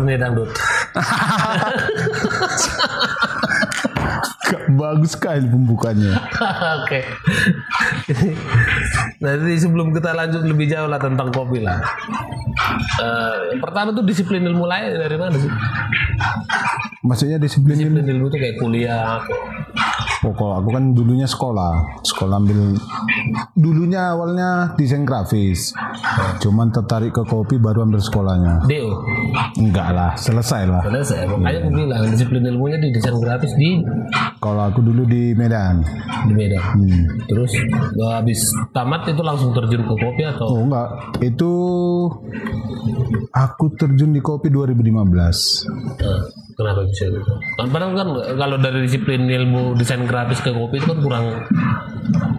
dunia dangdut. Bagus sekali pembukaannya. Oke. Nanti sebelum kita lanjut lebih jauh lah tentang kopi lah. Yang pertama tuh disiplin ilmu lain dari mana sih? Maksudnya disiplin Ilmu tuh kayak kuliah. Oh, kalau aku kan dulunya sekolah ambil dulunya awalnya desain grafis, cuman tertarik ke kopi baru ambil sekolahnya. DO? Enggak lah, selesai lah. Selesai. Makanya aku bilang disiplin ilmunya di desain grafis di. Kalau aku dulu di Medan. Di Medan. Terus habis tamat itu langsung terjun ke kopi atau? Oh enggak, itu aku terjun di kopi 2015. Kenapa bisa gitu? Padahal kan kalau dari disiplin ilmu desain grafis ke kopi itu kan kurang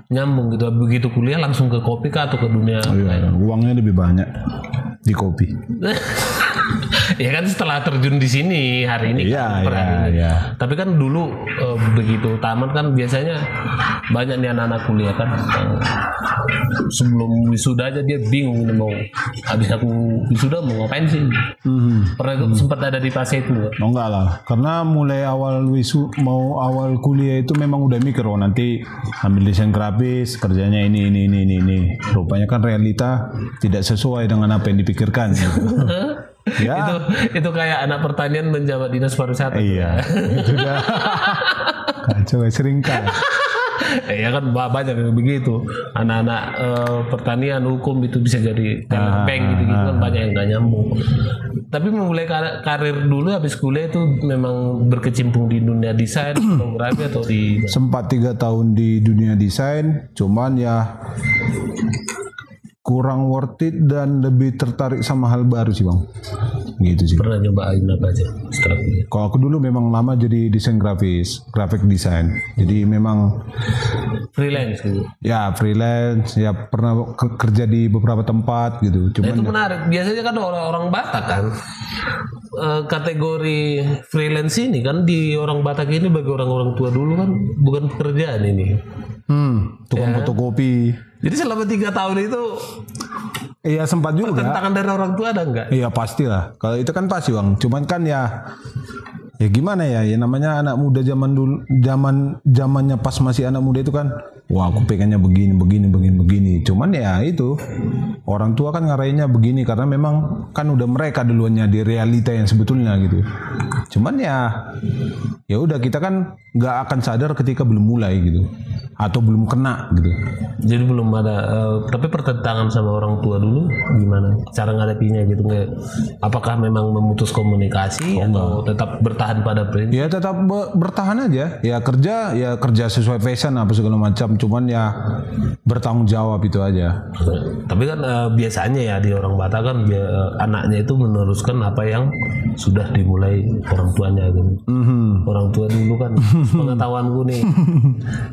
nyambung gitu. Begitu kuliah langsung ke kopi kah atau ke dunia lain? Uangnya lebih banyak di kopi. Ya kan setelah terjun di sini hari ini Iya. Tapi kan dulu begitu tamat kan biasanya banyak nih anak-anak kuliah kan sebelum wisuda aja dia bingung mau habis aku wisuda mau ngapain sih. Pernah sempat ada di fase itu nggak? Oh enggak lah, karena mulai awal awal kuliah itu memang udah mikir nanti ambil desain grafis kerjanya ini. Rupanya kan realita tidak sesuai dengan apa yang dipikirkan. Gitu. Ya. Itu kayak anak pertanian menjabat dinas pariwisata. Iya. Itu dah. Kacau sering kan. Ya kan banyak yang begitu. Anak-anak pertanian hukum itu bisa jadi talent bank gitu kan banyak yang gak nyambung. Tapi memulai karir dulu habis kuliah itu memang berkecimpung di dunia desain, fotografi atau di. Sempat 3 tahun di dunia desain, cuman ya kurang worth it dan lebih tertarik sama hal baru sih bang, gitu sih. Pernah nyobain apa aja setelah kuliah? Kalau aku dulu memang lama jadi desain grafis, graphic design. Jadi memang freelance gitu. Ya freelance, ya pernah kerja di beberapa tempat gitu. Cuman itu menarik. Biasanya kan orang-orang Batak kan kategori freelance ini kan di orang Batak ini bagi orang-orang tua dulu kan bukan pekerjaan ini. Tukang fotokopi. Jadi selama 3 tahun itu iya sempat juga. Pertentangan dari orang tua ada enggak? Iya pastilah. Kalau itu kan pasti bang. Cuman kan ya gimana ya namanya anak muda zaman dulu, zamannya pas masih anak muda itu kan, wah aku pengennya begini. Cuman ya itu orang tua kan ngarahinnya begini karena memang kan udah mereka duluannya di realita yang sebetulnya gitu. Cuman ya udah kita kan nggak akan sadar ketika belum mulai gitu atau belum kena gitu. Jadi belum ada tapi pertentangan sama orang tua dulu gimana cara ngadapinya gitu? Apakah memang memutus komunikasi atau tetap bertahan pada prinsip? Ya tetap bertahan aja. Ya kerja sesuai passion apa segala macam. Cuman ya bertanggung jawab itu aja. Tapi kan biasanya ya di orang Batak kan anaknya itu meneruskan apa yang sudah dimulai orang tuanya gitu. Orang tua dulu kan pengetahuanku nih,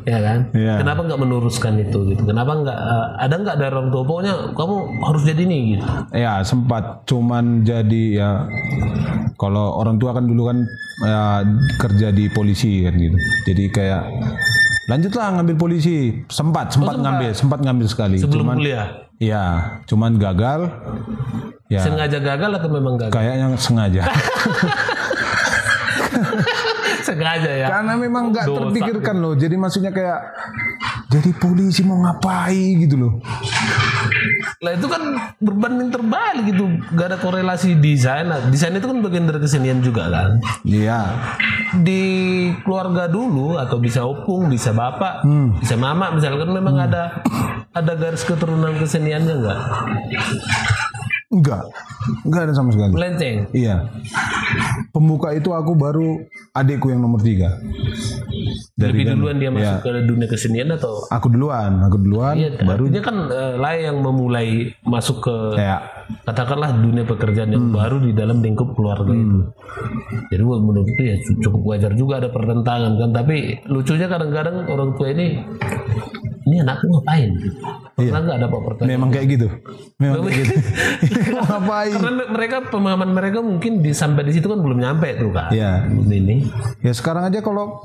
ya kan? Yeah. Kenapa nggak meneruskan itu gitu? Kenapa nggak ada nggak dari orang tua pokoknya kamu harus jadi nih gitu? Ya sempat, cuman jadi ya kalau orang tua kan dulu kan ya, kerja di polisi kan gitu. Jadi kayak lanjutlah ngambil polisi, sempat ngambil sekali. Sebelum kuliah? Iya, cuman gagal. Ya. Sengaja gagal atau memang gagal? Kayaknya sengaja. Sengaja ya. Karena memang nggak terpikirkan loh. Jadi maksudnya kayak jadi polisi mau ngapain gitu loh. Lah itu kan berbanding terbalik gitu. Gak ada korelasi desain. Desain itu kan bagian dari kesenian juga kan. Iya. Di keluarga dulu atau bisa opung, bisa bapak, bisa mama misalkan memang ada garis keturunan keseniannya enggak? Enggak ada sama sekali. Melenceng? Iya. Pembuka itu aku baru adikku yang nomor 3. Lebih duluan dia masuk ke dunia kesenian atau? Aku duluan. Iya, baru. Dia kan lah yang memulai masuk ke katakanlah dunia pekerjaan yang baru di dalam lingkup keluarga itu. Jadi menurutku ya cukup wajar juga ada pertentangan kan. Tapi lucunya kadang-kadang orang tua ini anakku ngapain? Pernah nggak ada pertanyaan? Memang kayak gitu. Ngapain? Karena mereka pemahaman mereka mungkin sampai di situ kan belum nyampe tuh kan. Iya. Ini. Ya sekarang aja kalau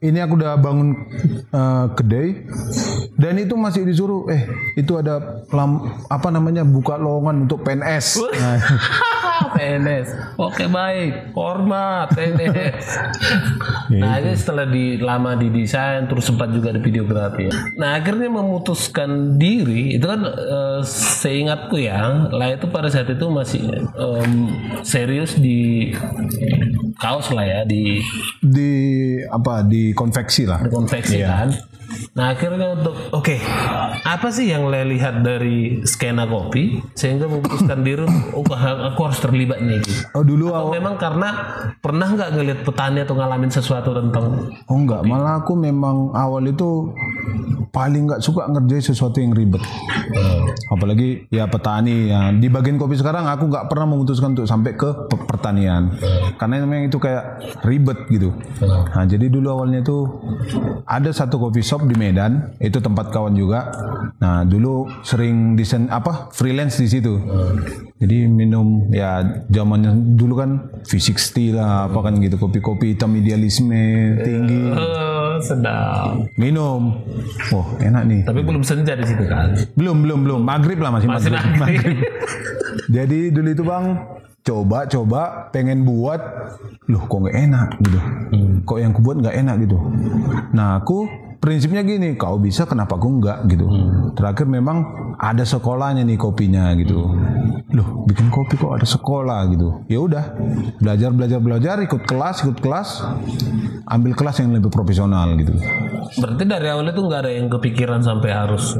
ini aku udah bangun kedai dan itu masih disuruh itu ada buka lowongan untuk PNS. PNS. Oke baik, hormat PNS. Nah ini setelah lama didesain, terus sempat juga di videografi. Nah akhirnya memutuskan diri itu kan seingatku ya, lah itu pada saat itu masih serius di kaos lah ya, di konveksi lah. Di konveksi kan. Nah akhirnya untuk apa sih yang le lihat dari skena kopi sehingga memutuskan diri aku harus terlibat nih gitu. Atau memang karena pernah nggak ngelihat petani atau ngalamin sesuatu tentang enggak, malah aku memang awal itu paling nggak suka ngerjain sesuatu yang ribet. Apalagi ya petani ya. Di bagian kopi sekarang aku nggak pernah memutuskan untuk sampai ke pertanian karena memang itu kayak ribet gitu. Nah jadi dulu awalnya itu ada satu coffee shop di Medan, itu tempat kawan juga. Nah dulu sering desain freelance di situ. Jadi minum ya zamannya dulu kan V60 lah apa kan gitu, kopi-kopi hitam idealisme tinggi. Sedap. Minum. Oh, enak nih. Tapi belum senja di situ kan? Belum. Maghrib lah masih maghrib. Jadi dulu itu Bang coba pengen buat, loh kok nggak enak gitu. Kok yang kubuat nggak enak gitu. Nah aku prinsipnya gini, kau bisa kenapa aku enggak gitu. Terakhir memang ada sekolahnya nih kopinya gitu. Loh bikin kopi kok ada sekolah gitu. Ya udah belajar ikut kelas, ambil kelas yang lebih profesional gitu. Berarti dari awal itu nggak ada yang kepikiran sampai harus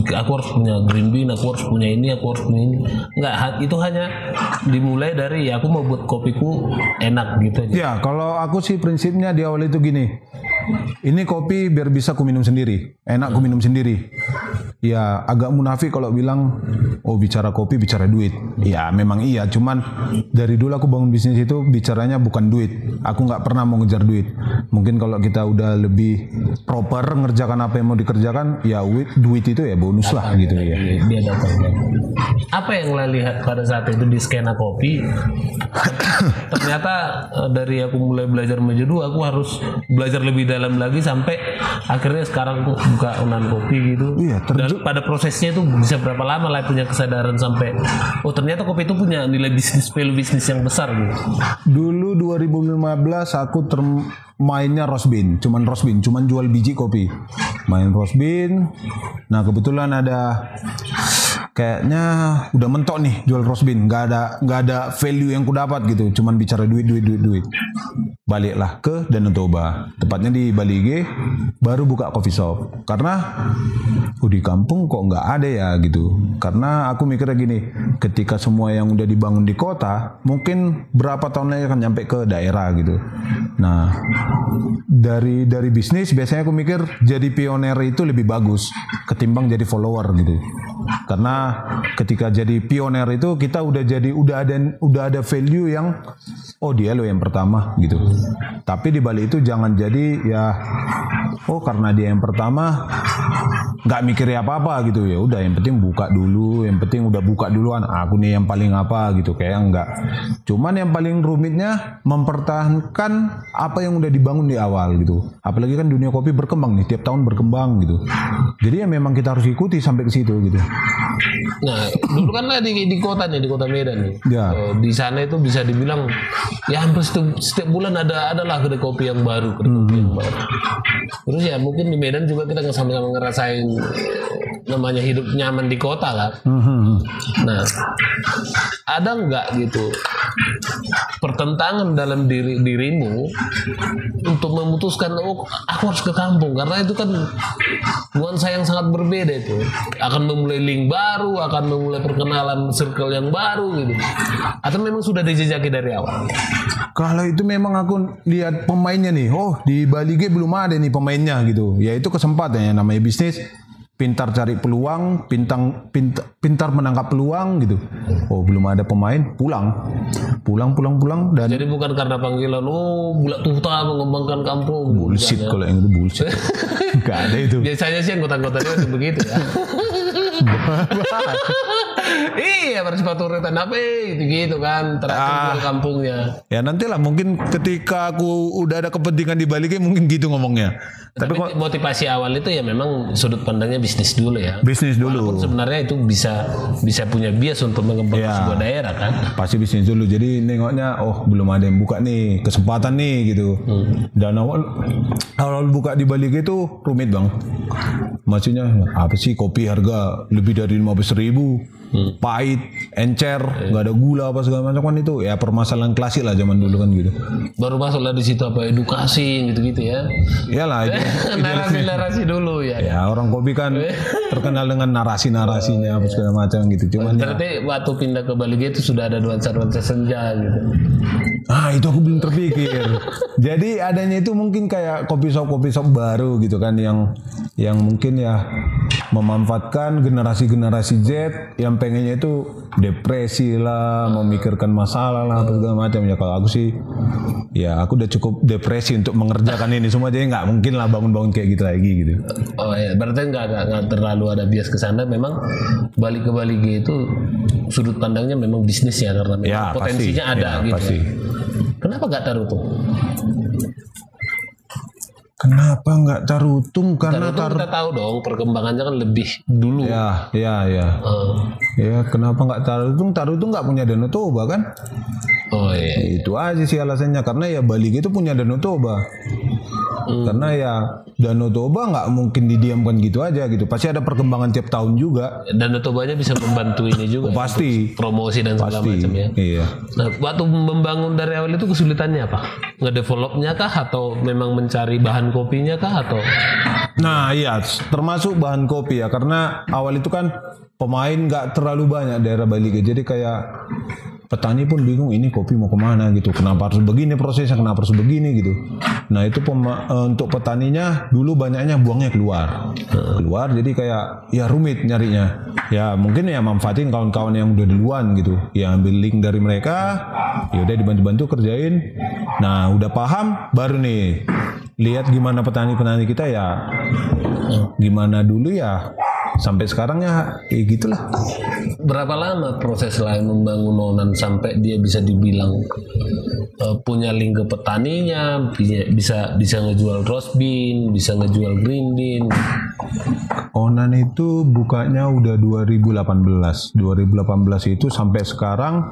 aku harus punya green bean, aku harus punya ini, aku harus punya ini. Nggak, itu hanya dimulai dari ya aku mau buat kopiku enak gitu aja. Ya kalau aku sih prinsipnya di awal itu gini. Ini kopi biar bisa ku minum sendiri, enak ku minum sendiri. Ya agak munafik kalau bilang bicara kopi bicara duit. Ya memang iya, cuman dari dulu aku bangun bisnis itu bicaranya bukan duit. Aku nggak pernah mau ngejar duit. Mungkin kalau kita udah lebih proper ngerjakan apa yang mau dikerjakan, ya duit itu ya bonus lah gitu ya. Dia datang. Apa yang lo lihat pada saat itu di skena kopi? Ternyata dari aku mulai belajar menjadi aku harus belajar lebih dalam lagi sampai akhirnya sekarang aku buka Unan Kopi gitu. Iya, dan pada prosesnya itu bisa berapa lama lah punya kesadaran sampai ternyata kopi itu punya nilai value bisnis yang besar gitu. Dulu 2015 aku mainnya roast bean, cuman jual biji kopi. Main roast bean. Nah, kebetulan ada kayaknya udah mentok nih jual roast bean, nggak ada value yang ku dapat gitu, cuman bicara duit. Baliklah ke Danau Toba, tepatnya di Balige, baru buka coffee shop. Karena di kampung kok nggak ada ya gitu. Karena aku mikirnya gini, ketika semua yang udah dibangun di kota, mungkin berapa tahun lagi akan nyampe ke daerah gitu. Nah, dari bisnis biasanya aku mikir jadi pioner itu lebih bagus ketimbang jadi follower gitu. Karena ketika jadi pioner itu kita udah ada value yang dia lo yang pertama gitu. Tapi di balik itu jangan jadi ya karena dia yang pertama nggak mikir apa-apa gitu. Ya udah yang penting buka dulu, yang penting udah buka duluan, aku nih yang paling apa gitu, kayak enggak. Cuman yang paling rumitnya mempertahankan apa yang udah dibangun di awal gitu. Apalagi kan dunia kopi berkembang nih, tiap tahun berkembang gitu. Jadi ya memang kita harus ikuti sampai ke situ gitu. Nah, dulu kan lah di kota Medan nih. Ya. Di sana itu bisa dibilang ya hampir setiap bulan adalah kedai kopi yang baru, Terus ya mungkin di Medan juga kita sama-sama ngerasain namanya hidup nyaman di kota kan. Nah, ada nggak gitu pertentangan dalam dirimu untuk memutuskan aku harus ke kampung, karena itu kan nuansa yang sangat berbeda itu, akan memulai link baru, akan memulai perkenalan circle yang baru gitu, atau memang sudah dijejaki dari awal? Kalau itu memang aku lihat pemainnya nih, di Balige belum ada nih pemainnya gitu. Ya itu kesempatan ya, namanya bisnis. Pintar cari peluang, pintar menangkap peluang gitu. Belum ada pemain, pulang dan jadi bukan karena panggilan bulat tuta mengembangkan kampung. Bullshit kalau yang itu bullshit. Gak ada itu. Biasanya sih anggota-anggotanya begitu ya. Iya, bersifat urutan apa gitu kan, terakhir kampungnya. Ya nantilah mungkin ketika aku udah ada kepentingan di Balige mungkin gitu ngomongnya. Tapi motivasi awal itu ya memang sudut pandangnya bisnis dulu ya. Bisnis dulu. Walaupun sebenarnya itu bisa punya bias untuk mengembangkan sebuah daerah kan. Pasti bisnis dulu. Jadi nengoknya, oh belum ada yang buka nih, kesempatan nih gitu. Dan awal buka di Bali itu rumit bang. Maksudnya apa sih kopi harga lebih dari 15.000. Pahit, encer, nggak ada gula apa segala macam kan itu ya permasalahan klasik lah zaman dulu kan gitu. Baru masuk lah di situ apa edukasi gitu-gitu ya. Iyalah itu narasi dulu ya. Ya orang kopi kan terkenal dengan narasinya apa segala macam gitu. Cuman berarti waktu pindah ke Bali itu sudah ada nuansa senja gitu. Itu aku belum terpikir. Jadi adanya itu mungkin kayak kopi shop baru gitu kan yang mungkin ya memanfaatkan generasi Z yang pengennya itu depresi lah, memikirkan masalah lah apa segala macam ya. Kalau aku sih ya aku udah cukup depresi untuk mengerjakan ini semua, jadi nggak mungkin lah bangun kayak gitu lagi gitu. Oh ya, berarti nggak terlalu ada bias ke sana. Memang balik ke Bali itu sudut pandangnya memang bisnis ya, karena memang potensinya pasti, ada gitu. Pasti. Kenapa nggak tarutung? Kenapa nggak tarutung? Karena kita tahu dong perkembangannya kan lebih dulu. Ya. Ya kenapa nggak tarutung? Tarutung nggak punya Danau Toba kan? Oh iya. Itu aja sih alasannya, karena ya Bali itu punya Danau Toba. Karena ya Danau Toba nggak mungkin didiamkan gitu aja gitu. Pasti ada perkembangan tiap tahun juga. Danau Tobanya bisa membantu ini juga. Pasti. Promosi dan segala macam ya. Iya. Nah, waktu membangun dari awal itu kesulitannya apa? Ngedevelopnya kah atau memang mencari bahan kopinya kah atau? Nah iya, termasuk bahan kopi ya, karena awal itu kan pemain nggak terlalu banyak daerah Bali, jadi kayak petani pun bingung ini kopi mau kemana gitu, kenapa harus begini prosesnya, kenapa harus begini gitu. Nah itu untuk petaninya dulu banyaknya buangnya keluar, jadi kayak ya rumit nyarinya. Ya mungkin ya manfaatin kawan-kawan yang udah duluan gitu, ya ambil link dari mereka, ya udah dibantu-bantu kerjain. Nah udah paham baru nih lihat gimana petani-petani kita ya, gimana dulu ya. Sampai sekarang ya gitulah. Berapa lama proses lain membangun Onan sampai dia bisa dibilang punya link ke petaninya, bisa ngejual roast bean, bisa ngejual green bean? Onan itu bukanya udah 2018 itu sampai sekarang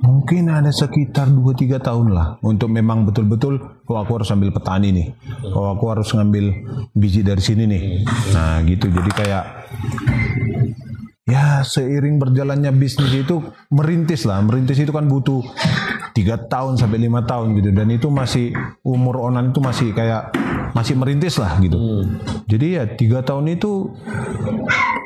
mungkin ada sekitar 2-3 tahun lah untuk memang betul-betul aku harus ambil petani nih, aku harus ngambil biji dari sini nih. Nah gitu, jadi kayak ya seiring berjalannya bisnis itu merintis itu kan butuh 3 tahun sampai 5 tahun gitu, dan itu masih umur Onan itu masih merintis lah gitu. Jadi ya 3 tahun itu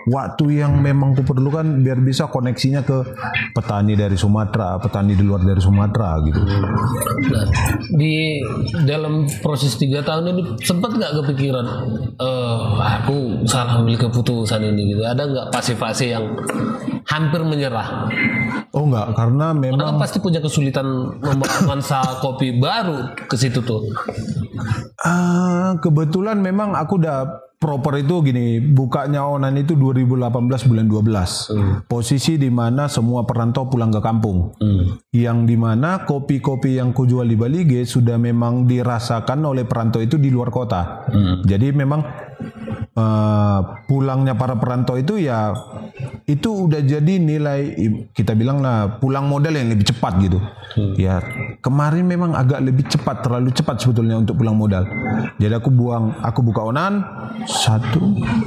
waktu yang memang kuperlukan biar bisa koneksinya ke petani dari Sumatera, petani di luar dari Sumatera gitu. Nah, di dalam proses 3 tahun ini sempat nggak kepikiran aku salah ambil keputusan ini gitu? Ada nggak fase-fase yang hampir menyerah? Oh enggak, karena memang kan pasti punya kesulitan membangun kopi baru ke situ tuh. Kebetulan memang aku udah proper itu gini, bukanya Onan itu 2018 bulan 12. Posisi di mana semua perantau pulang ke kampung. Yang di mana kopi-kopi yang kujual di Bali sudah memang dirasakan oleh perantau itu di luar kota. Jadi memang pulangnya para perantau itu ya itu udah jadi nilai, kita bilang lah pulang modal yang lebih cepat gitu. Ya kemarin memang agak lebih cepat, terlalu cepat sebetulnya untuk pulang modal. Jadi aku buka Onan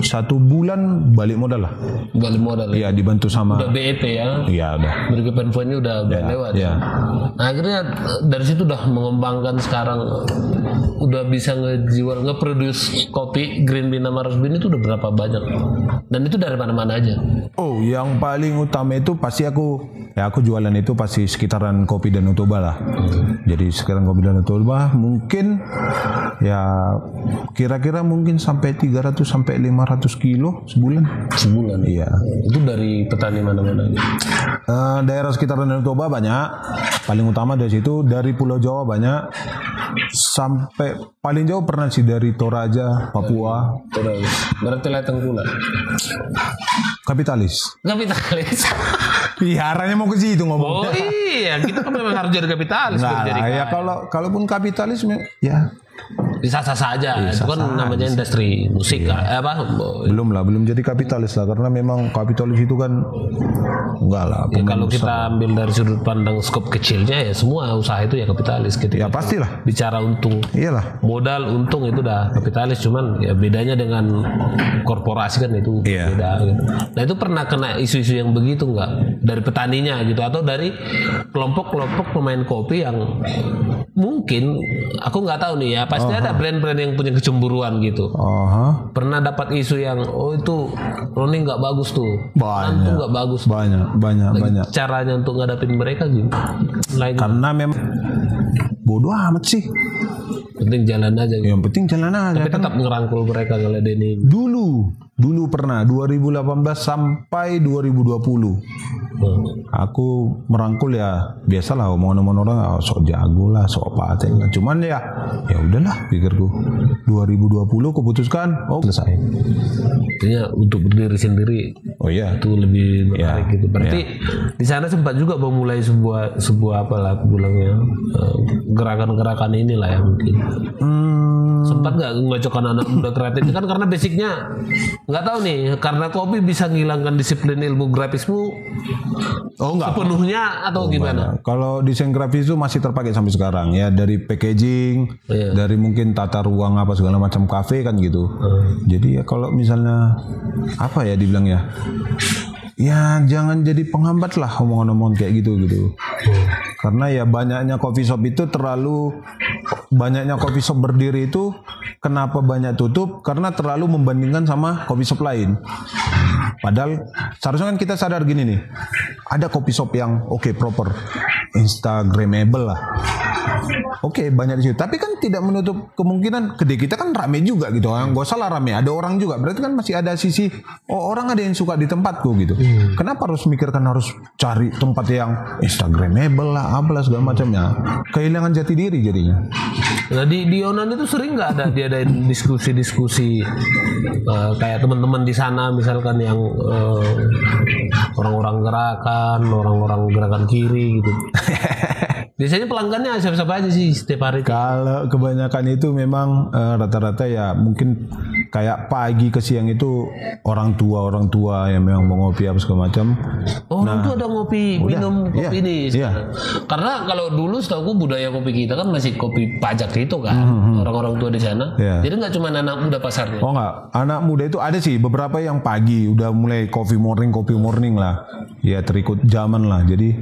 satu bulan balik modal lah. Balik modal. Iya, dibantu sama. Udah BEP ya. Iya udah. Break-even point-nya udah lewat. Ya. Nah, akhirnya dari situ udah mengembangkan, sekarang udah bisa nge-produce kopi green bean sama roast bean itu udah berapa banyak? Dan itu dari mana-mana aja? Oh, yang paling utama itu pasti aku jualan itu pasti sekitaran kopi Danau Toba lah. Jadi sekitaran kopi Danau Toba mungkin ya kira-kira mungkin sampai 300 sampai 500 kilo sebulan. Sebulan? Iya. Itu dari petani mana-mana? Daerah sekitaran Danau Toba banyak. Paling utama dari situ, dari Pulau Jawa banyak. Sampai paling jauh pernah sih dari Toraja, Papua. Berarti Lateng pula. Kapitalis. Iya, arahnya mau ke situ ngomong. Oh iya, kita kan memang harus jadi kapitalis. Nah, ya kalaupun kapitalis ya Sah-sah aja. Itu kan namanya industri musik. Belum jadi kapitalis lah, karena memang kapitalis itu kan enggak lah. Ya, kalau kita ambil dari sudut pandang skop kecilnya ya semua usaha itu ya kapitalis gitu. Ya pastilah. Bicara untung. Iyalah. Modal untung itu udah kapitalis, cuman ya bedanya dengan korporasi kan itu beda gitu. Nah itu pernah kena isu-isu yang begitu enggak dari petaninya gitu, atau dari kelompok-kelompok pemain kopi yang mungkin aku nggak tahu nih ya, pasti ada brand-brand yang punya kecemburuan gitu. Pernah dapat isu yang itu Roni nggak bagus tuh, banyak tuh nggak bagus, banyak. Caranya untuk ngadapin mereka gitu. Karena memang bodoh amat sih. Penting jalan aja. Gitu. Yang penting jalan aja. Tapi tetap ngerangkul mereka kalau Denny. Dulu pernah 2018 sampai 2020. Aku merangkul ya biasalah omongan orang sok jago lah, sok paten lah. Cuman ya udahlah pikirku. 2020 keputuskan selesai. Artinya untuk berdiri sendiri. Itu lebih menarik gitu. Berarti di sana sempat juga memulai sebuah apalah aku bilangnya gerakan-gerakan inilah ya mungkin. Sempat nggak ngocokkan anak muda kreatif kan, karena basicnya nggak tahu nih, karena kopi bisa menghilangkan disiplin ilmu grafismu enggak sepenuhnya atau gimana? Kalau desain grafis itu masih terpakai sampai sekarang ya, dari packaging, dari mungkin tata ruang apa segala macam kafe kan gitu. Jadi ya kalau misalnya apa ya dibilang ya jangan jadi penghambat lah omongan-omongan kayak gitu. Karena ya banyaknya coffee shop itu banyaknya coffee shop berdiri itu kenapa banyak tutup? Karena terlalu membandingkan sama coffee shop lain. Padahal seharusnya kan kita sadar gini nih, ada coffee shop yang proper, instagramable lah. Banyak di situ. Tapi kan tidak menutup kemungkinan kedai kita kan rame juga gitu. Gak usah lah rame, ada orang juga. Berarti kan masih ada sisi orang ada yang suka di tempatku gitu. Kenapa harus mikirkan harus cari tempat yang instagramable lah, apalah segala macamnya. Kehilangan jati diri jadinya. Nah di Yonan itu sering nggak ada diadain diskusi-diskusi kayak teman-teman di sana misalkan yang orang-orang gerakan kiri gitu. Biasanya pelanggannya siapa-siapa aja sih setiap hari? Kalau kebanyakan itu memang rata-rata ya mungkin kayak pagi ke siang itu orang tua yang memang mau ngopi apa segala macam. Orang tua ada minum kopi ini. Karena kalau dulu setahu budaya kopi kita kan masih kopi pajak itu kan, orang-orang tua di sana. Jadi nggak cuma anak muda pasarnya. Nggak, anak muda itu ada sih beberapa yang pagi udah mulai coffee morning lah. Ya terikut zaman lah. Jadi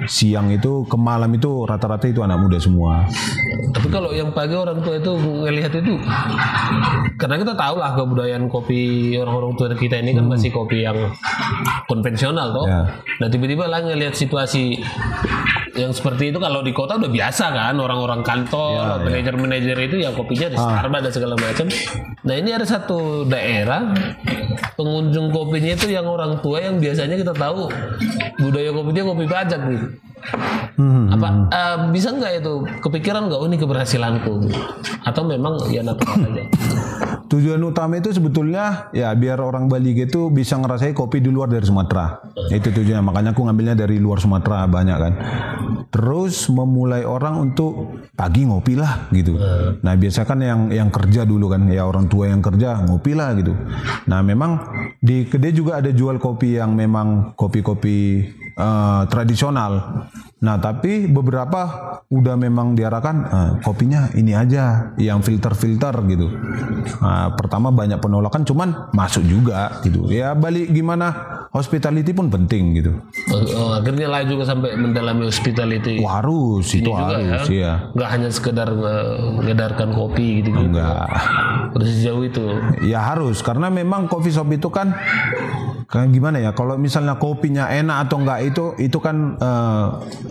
siang itu ke malam itu rata-rata itu anak muda semua. Tapi kalau yang pagi orang tua itu ngelihat itu, karena kita tahu lah kebudayaan kopi orang-orang tua kita ini kan masih kopi yang konvensional toh. Nah tiba-tiba lah ngelihat situasi yang seperti itu, kalau di kota udah biasa kan, orang-orang kantor, manajer-manajer itu ya kopinya di Starbucks dan segala macam. Nah ini ada satu daerah pengunjung kopinya itu yang orang tua yang biasanya kita tahu budaya kopinya kopi pajak gitu. Bisa nggak itu kepikiran nggak ini keberhasilanku atau memang ya natural aja? Tujuan utama itu sebetulnya ya biar orang Bali gitu bisa ngerasain kopi di luar dari Sumatera. Itu tujuannya, makanya aku ngambilnya dari luar Sumatera banyak kan. Terus memulai orang untuk pagi ngopi lah gitu. Nah biasa kan yang kerja dulu kan, ya orang tua yang kerja ngopi lah gitu. Nah memang di kedai juga ada jual kopi yang memang kopi-kopi tradisional. Nah tapi beberapa udah memang diarahkan kopinya ini aja yang filter gitu. Pertama banyak penolakan, cuman masuk juga gitu. Ya balik gimana, hospitality pun penting gitu. Akhirnya lah juga sampai mendalami hospitality. Harus itu harus ya. Nggak hanya sekedar mengedarkan kopi gitu. Enggak. Udah sejauh itu. Ya harus, karena memang coffee shop itu kan gimana ya, kalau misalnya kopinya enak atau enggak itu kan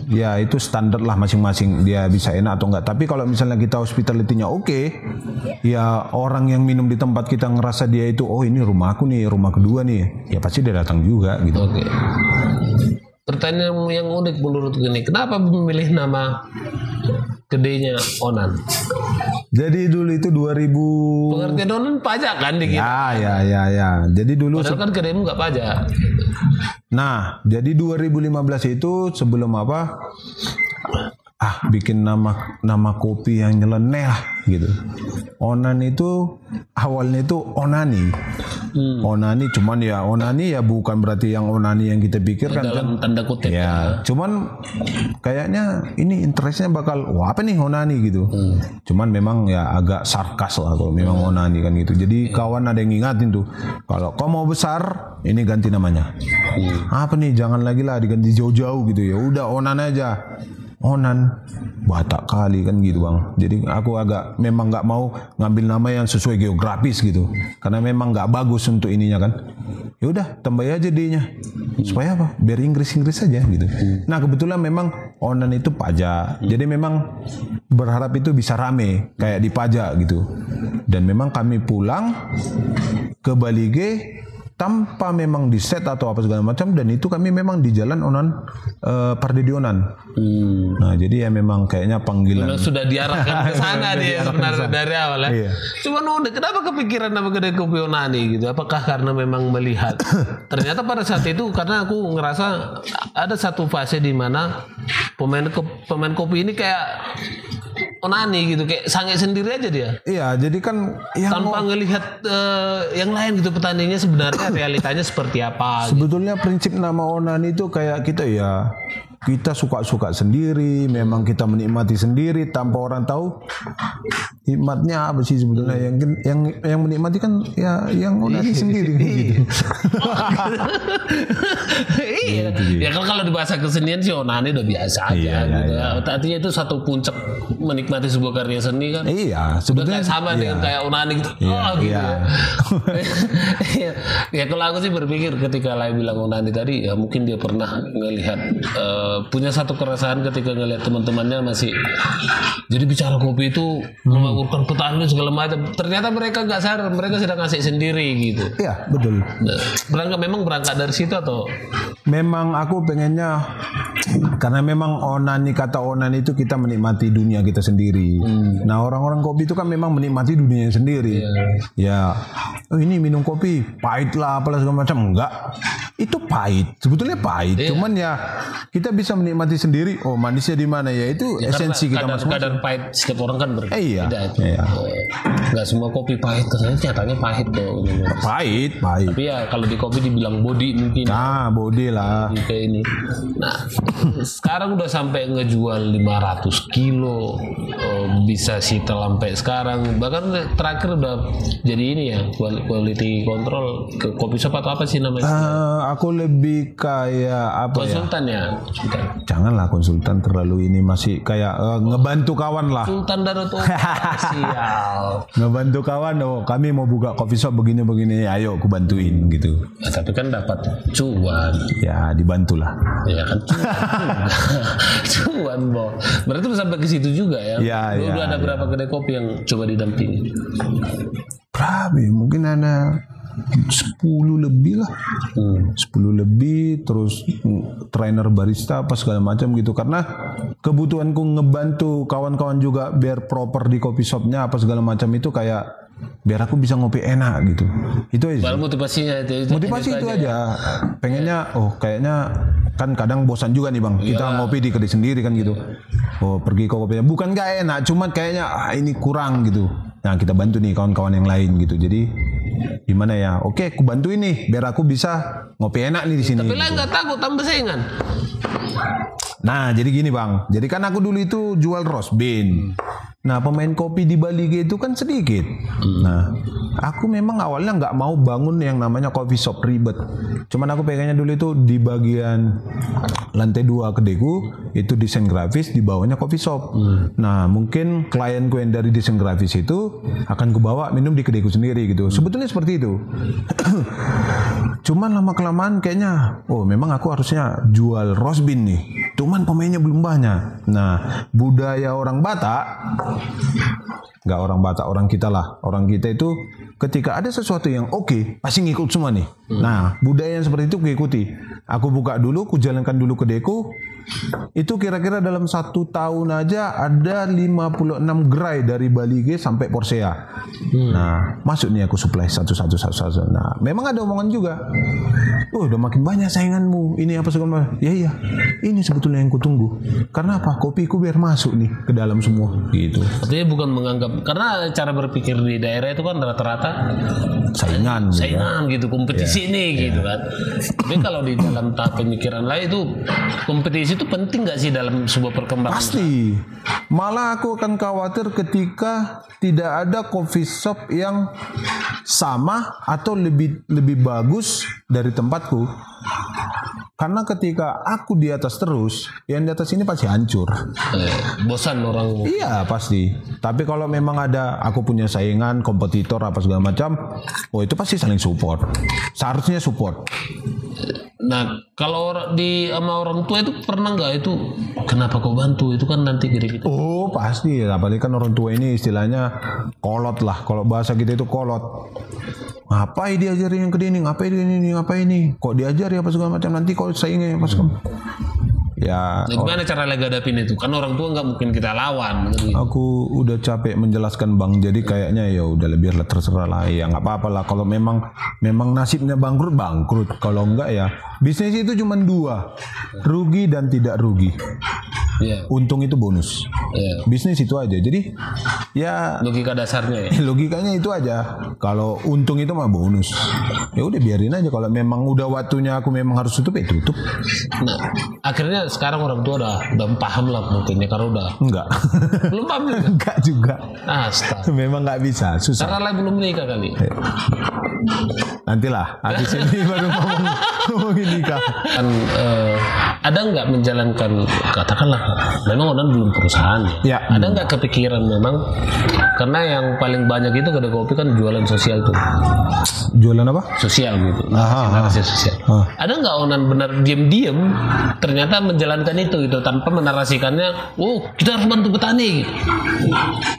ya itu standar lah masing-masing, dia bisa enak atau enggak. Tapi kalau misalnya kita hospitality-nya oke, ya orang yang minum di tempat kita ngerasa dia itu ini rumahku nih, rumah kedua nih, ya pasti dia datang juga gitu. Pertanyaan yang unik menurut gini, kenapa memilih nama kedainya Onan? Jadi dulu itu 2000. Pengertian Onan pajak kan di kita. Ya. Jadi dulu padahal kan kedaimu nggak pajak. Nah, jadi 2015 itu sebelum bikin nama kopi yang nyeleneh lah gitu. Onan itu awalnya itu onani. Onani cuman ya onani ya bukan berarti yang onani yang kita pikirkan dalam tanda kutip ya. Cuman kayaknya ini interestnya bakal wah apa nih onani gitu. Cuman memang ya agak sarkas lah kalau memang onani kan gitu. Jadi kawan ada yang ngingatin tuh kalau kau mau besar ini ganti namanya. Apa nih jangan lagi lah diganti jauh-jauh gitu ya. Udah onan aja. Onan Batak kali kan gitu bang. Jadi aku agak memang nggak mau ngambil nama yang sesuai geografis gitu karena memang nggak bagus untuk ininya kan. Ya udah tambah aja D-nya supaya apa biar Inggris aja gitu. Nah kebetulan memang Onan itu pajak jadi memang berharap itu bisa rame kayak di pajak gitu. Dan memang kami pulang ke Balige tanpa memang di set atau apa segala macam dan itu kami memang di jalan Onan Pardedionan. Nah jadi ya memang kayaknya panggilan memang sudah diarahkan ke sana dia sebenarnya dari awal ya. Iya. Cuma kenapa kepikiran nama kedai kopi Onani gitu? Apakah karena memang melihat ternyata pada saat itu karena aku ngerasa ada satu fase di mana pemain kopi ini kayak Onani gitu kayak sange sendiri aja dia. Iya, jadi kan tanpa ngelihat yang lain gitu petaninya sebenarnya realitanya seperti apa. Sebetulnya prinsip nama Onani itu kayak kita suka-suka sendiri, memang kita menikmati sendiri tanpa orang tahu nikmatnya apa sih sebetulnya. Yang menikmati kan ya yang Onani sendiri gitu. Iya. Ya kalau di bahasa kesenian sih Onani udah biasa aja gitu. Artinya itu satu puncak menikmati sebuah karya seni kan. Iya, sebetulnya sama dengan kayak Onani gitu. Gitu. Ya kalau aku sih berpikir ketika Lai bilang Onani tadi ya mungkin dia pernah ngelihat punya satu keresahan ketika ngelihat teman-temannya masih jadi bicara kopi itu menguruskan petani segala macam. Ternyata mereka nggak sadar mereka sedang ngasih sendiri gitu. Iya betul. Berangkat dari situ atau? Memang aku pengennya karena memang kata Onani itu kita menikmati dunia kita sendiri. Nah orang-orang kopi itu kan memang menikmati dunianya sendiri. Ya ini minum kopi pahit lah apalah segala macam enggak. Itu pahit sebetulnya pahit. Cuman ya kita bisa menikmati sendiri. Oh manisnya di mana ya itu ya, esensi kita masing-masing. Kadar pahit setiap orang kan berbeda. Iya. Nggak semua kopi pahit. Kesannya nyatanya pahit tuh. Pahit. Tapi ya kalau di kopi dibilang body mungkin. Nah body lah. Kayak ini. Nah sekarang udah sampai ngejual 500 kilo. Bisa sita sampai sekarang. Bahkan terakhir udah jadi ini ya quality control ke kopi shop atau apa sih namanya? Aku lebih kayak apa konsultan ya? Janganlah konsultan terlalu ini masih kayak ngebantu kawan lah. Sultan Darut sial. Ngebantu kawan, kami mau buka coffee shop begini-begini, ayo aku bantuin gitu. Ya, tapi kan dapat cuan. Ya dibantulah. Ya kan cuan boh. Berarti udah sampai ke situ juga ya? Udah ada berapa kedai kopi yang coba didampingi? Berapa? Mungkin ada 10 lebih lah. 10 lebih terus trainer barista apa segala macam gitu karena kebutuhanku ngebantu kawan-kawan juga biar proper di coffee shopnya apa segala macam itu kayak biar aku bisa ngopi enak gitu. Itu aja. Motivasinya Motivasi itu aja. Pengennya kayaknya kan kadang bosan juga nih bang. Kita ngopi di kedai sendiri kan gitu. Pergi ke kopinya bukan gak enak, cuman kayaknya ini kurang gitu. Nah kita bantu nih kawan-kawan yang lain gitu. Jadi gimana ya? Oke, aku bantuin nih biar aku bisa ngopi enak nih di sini. Tapi lah nggak takut tambah saingan. Nah jadi gini bang. Jadi kan aku dulu itu jual roast bean. Nah pemain kopi di Bali itu kan sedikit. Nah aku memang awalnya nggak mau bangun yang namanya coffee shop ribet. Cuman aku pengennya dulu itu di bagian lantai 2 kedaiku itu desain grafis, di bawahnya coffee shop. Nah mungkin klienku yang dari desain grafis itu akan kubawa minum di kedaiku sendiri gitu. Sebetulnya seperti itu. Cuman lama kelamaan kayaknya memang aku harusnya jual roast bean nih. Cuman pemainnya belum banyak. Nah budaya orang Batak, nggak orang Batak, orang kita lah. Orang kita itu ketika ada sesuatu yang oke, pasti ngikut semua nih. Nah budaya yang seperti itu aku ikuti. Aku buka dulu, aku jalankan dulu kedaiku. Itu kira-kira dalam 1 tahun aja ada 56 gerai dari Balige sampai Porsea. Nah, masuk nih aku supply satu. Nah, memang ada omongan juga. Udah makin banyak sainganmu. Ini apa segala macam. Iya. Ini sebetulnya yang kutunggu. Karena apa? Kopiku biar masuk nih ke dalam semua gitu. Artinya bukan menganggap, karena cara berpikir di daerah itu kan rata-rata Saingan gitu, kompetisi ini gitu kan. Tapi kalau di dalam tahap pemikiran lain itu kompetisi itu penting nggak sih dalam sebuah perkembangan? Pasti. Malah aku akan khawatir ketika tidak ada coffee shop yang sama atau lebih bagus dari tempatku. Karena ketika aku di atas terus, yang di atas ini pasti hancur. Bosan orang. Iya pasti. Tapi kalau memang ada aku punya saingan, kompetitor apa segala macam, itu pasti saling support. Seharusnya support. Nah, kalau sama orang tua itu pernah nggak itu kenapa kau bantu? Itu kan nanti gede-gede. Oh pasti. Apalagi kan orang tua ini istilahnya kolot lah. Kalau bahasa kita itu kolot. Ngapain diajarin yang gede ini? Ngapain ini? Kok diajari apa segala macam? Nanti kok saingnya pas kamu. Ya. Nah, gimana cara ngadapin itu? Kan orang tua nggak mungkin kita lawan. Gitu. Aku udah capek menjelaskan bang. Jadi kayaknya ya udah biarlah terserah lah. Ya nggak apa-apa lah. Kalau memang nasibnya bangkrut. Kalau enggak ya bisnis itu cuma 2, rugi dan tidak rugi. Yeah. Untung itu bonus. Yeah. Bisnis itu aja. Jadi ya logika dasarnya ya. Logikanya itu aja. Kalau untung itu mah bonus. Ya udah biarin aja. Kalau memang udah waktunya aku memang harus tutup ya tutup. Nah, akhirnya sekarang orang tua udah paham lah mungkin ya, karena udah. Enggak. Belum paham juga. Enggak juga. Astaga. Memang nggak bisa. Susah. Karena belum menikah kali. Nantilah. Habis ini baru ngomongin nikah. Kan ada nggak menjalankan, katakanlah memang orang belum perusahaan ya. Ada nggak kepikiran memang, karena yang paling banyak itu kedai kopi kan jualan sosial tuh. Jualan apa? Sosial gitu. Narasi sosial. Ada nggak Onan benar diam-diam ternyata menjalankan itu gitu tanpa menarasikannya, kita harus bantu petani.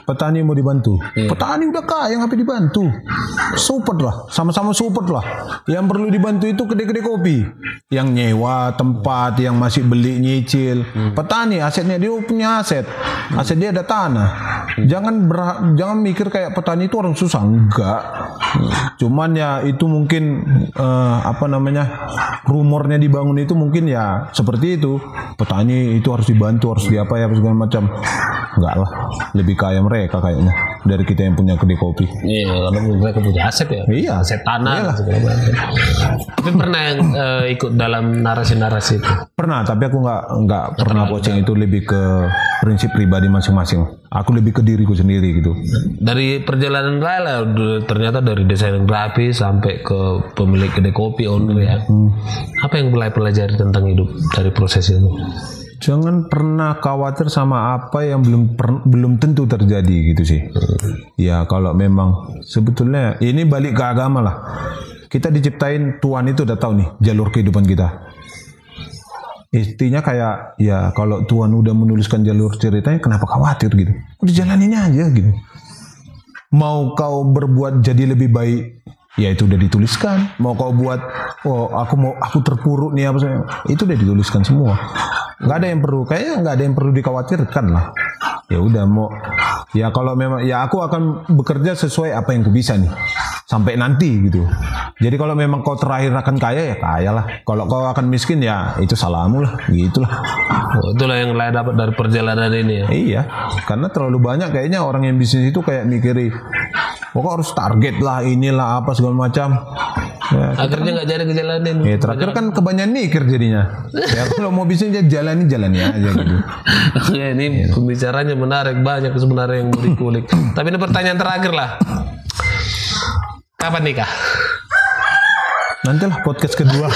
Petani mau dibantu. Petani udah kaya, ngapain dibantu? Support lah, sama-sama support lah. Yang perlu dibantu itu kedai-kedai kopi, yang nyewa tempat, yang masih beli nyicil. Petani asetnya dia punya aset dia ada tanah. Jangan mikir kayak petani itu orang susah, enggak. Cuman ya itu mungkin rumornya dibangun itu mungkin ya seperti itu. Petani itu harus dibantu, harus diapa ya segala macam. Enggak lah, lebih kaya mereka kayaknya dari kita yang punya kedai kopi. Iya, karena mereka punya aset ya. Iya, aset tanah. Tapi pernah yang ikut dalam narasi-narasi itu? Pernah, tapi aku nggak pernah coaching itu, lebih ke prinsip pribadi masing-masing. Aku lebih ke diriku sendiri gitu. Dari perjalanan Laila ternyata dari desain grafis sampai ke pemilik kedai kopi owner ya. Apa yang mulai pelajari tentang hidup dari proses itu? Jangan pernah khawatir sama apa yang belum tentu terjadi gitu sih. Ya kalau memang sebetulnya ini balik ke agama lah. Kita diciptain, Tuhan itu udah tahu nih jalur kehidupan kita. Intinya kayak ya kalau Tuhan udah menuliskan jalur ceritanya, kenapa khawatir gitu? Udah jalaninnya aja gitu. Mau kau berbuat jadi lebih baik, ya itu udah dituliskan. Mau kau buat aku terpuruk nih apa saya, itu udah dituliskan semua. Nggak ada yang perlu dikhawatirkan lah. Ya udah ya kalau memang ya aku akan bekerja sesuai apa yang ku bisa nih sampai nanti gitu. Jadi kalau memang kau terakhir akan kaya ya kaya lah. Kalau kau akan miskin ya itu salahmu lah, gitulah. Itulah yang lain dapat dari perjalanan ini ya. Iya, karena terlalu banyak kayaknya orang yang bisnis itu kayak mikiri, pokok harus target lah, inilah apa segala macam. Ya, akhirnya nggak jadi ngejalanin. Ya terakhir kan kebanyakan mikir jadinya. Ya kalau mau bisnis jalani aja gitu. Ya, ini pembicaranya menarik, banyak sebenarnya yang mau dikulik. Tapi ini pertanyaan terakhir lah. Kapan nikah? Nantilah podcast kedua.